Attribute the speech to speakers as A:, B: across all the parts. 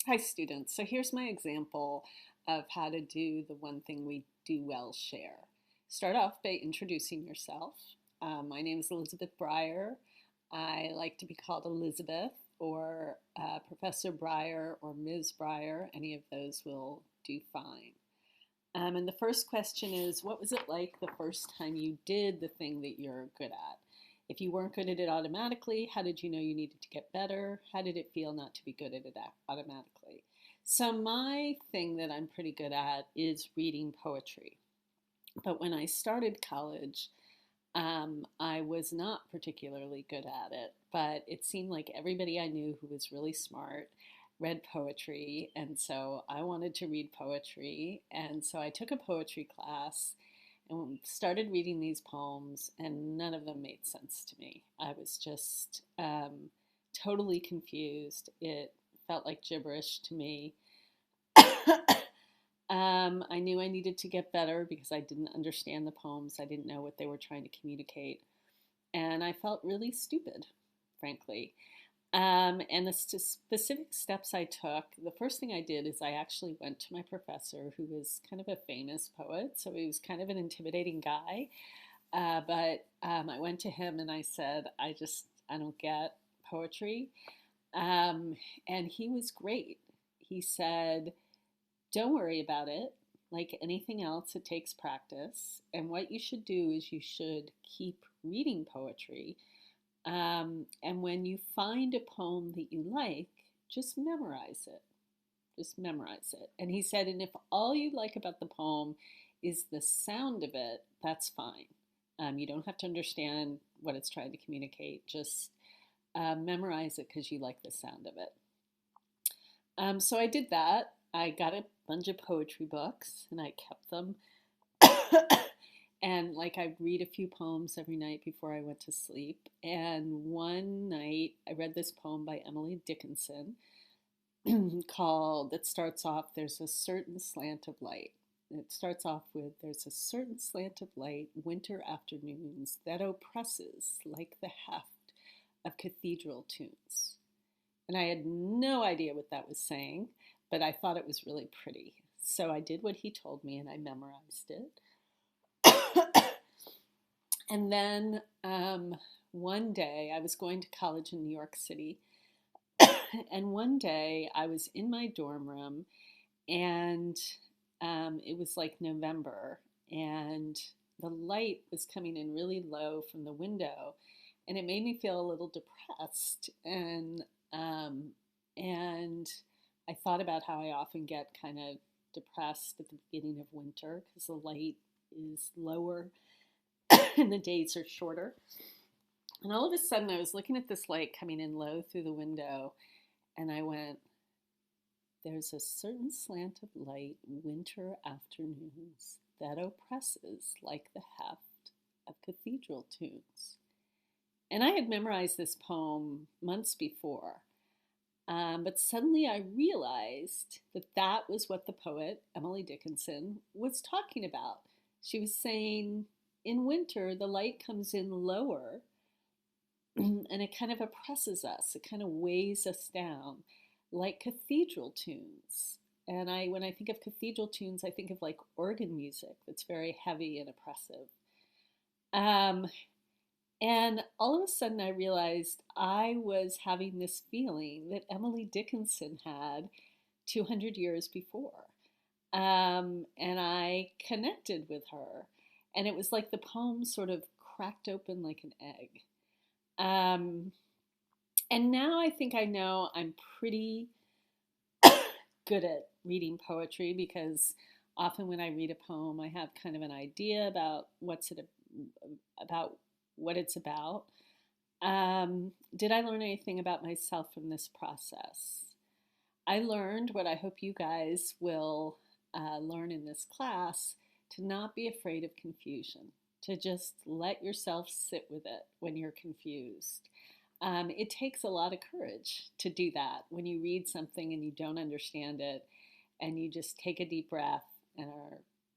A: Hi, students. So here's my example of how to do the one thing we do well share. Start off by introducing yourself. My name is Elizabeth Breyer. I like to be called Elizabeth or Professor Breyer or Ms. Breyer. Any of those will do fine. And the first question is, what was it like the first time you did the thing that you're good at? If you weren't good at it automatically, how did you know you needed to get better? How did it feel not to be good at it automatically? So my thing that I'm pretty good at is reading poetry. But when I started college, I was not particularly good at it, but it seemed like everybody I knew who was really smart read poetry, and so I wanted to read poetry, and so I took a poetry class and started reading these poems, and none of them made sense to me. I was just totally confused. It felt like gibberish to me. I knew I needed to get better because I didn't understand the poems. I didn't know what they were trying to communicate. And I felt really stupid, frankly. And the specific steps I took, the first thing I did is I actually went to my professor, who was kind of a famous poet, so he was kind of an intimidating guy. But I went to him and I said, I don't get poetry. Um, and he was great. He said, don't worry about it. Like anything else, it takes practice. And what you should do is you should keep reading poetry. And when you find a poem that you like, just memorize it. Just memorize it. And he said, and if all you like about the poem is the sound of it, that's fine. You don't have to understand what it's trying to communicate. Just memorize it because you like the sound of it. So I did that. I got a bunch of poetry books and I kept them. And like I'd read a few poems every night before I went to sleep. And one night I read this poem by Emily Dickinson called, that starts off, There's a Certain Slant of Light. And it starts off with, There's a certain slant of light, winter afternoons, that oppresses like the heft of cathedral tunes. And I had no idea what that was saying, but I thought it was really pretty. So I did what he told me and I memorized it. And then one day I was going to college in New York City. And one day I was in my dorm room and it was like November and the light was coming in really low from the window and it made me feel a little depressed. And I thought about how I often get kind of depressed at the beginning of winter because the light is lower and the days are shorter. And all of a sudden, I was looking at this light coming in low through the window, and I went, There's a certain slant of light, winter afternoons, that oppresses like the heft of cathedral tunes. And I had memorized this poem months before, but suddenly I realized that that was what the poet Emily Dickinson was talking about. She was saying, in winter, the light comes in lower and it kind of oppresses us. It kind of weighs us down like cathedral tunes. And when I think of cathedral tunes, I think of like organ music that's very heavy and oppressive. Um, and all of a sudden, I realized I was having this feeling that Emily Dickinson had 200 years before. And I connected with her. And it was like the poem sort of cracked open like an egg. Um, and now I think I know I'm pretty good at reading poetry because often when I read a poem, I have kind of an idea about about what it's about. Did I learn anything about myself from this process? I learned what I hope you guys will learn in this class, to not be afraid of confusion, to just let yourself sit with it when you're confused. It takes a lot of courage to do that when you read something and you don't understand it, and you just take a deep breath and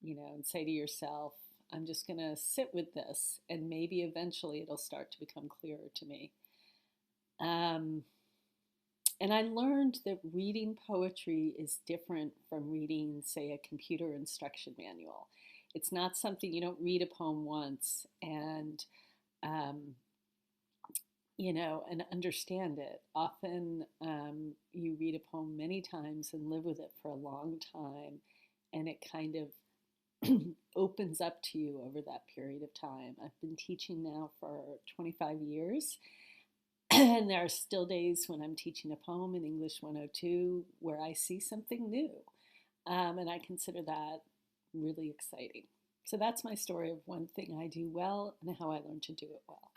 A: and say to yourself, I'm just going to sit with this, and maybe eventually it'll start to become clearer to me. Um, And I learned that reading poetry is different from reading, say, a computer instruction manual. It's not something you don't read a poem once and um, and understand it. Often you read a poem many times and live with it for a long time, and it kind of opens up to you over that period of time. I've been teaching now for 25 years, and there are still days when I'm teaching a poem in English 102 where I see something new. And I consider that really exciting. So that's my story of one thing I do well and how I learned to do it well.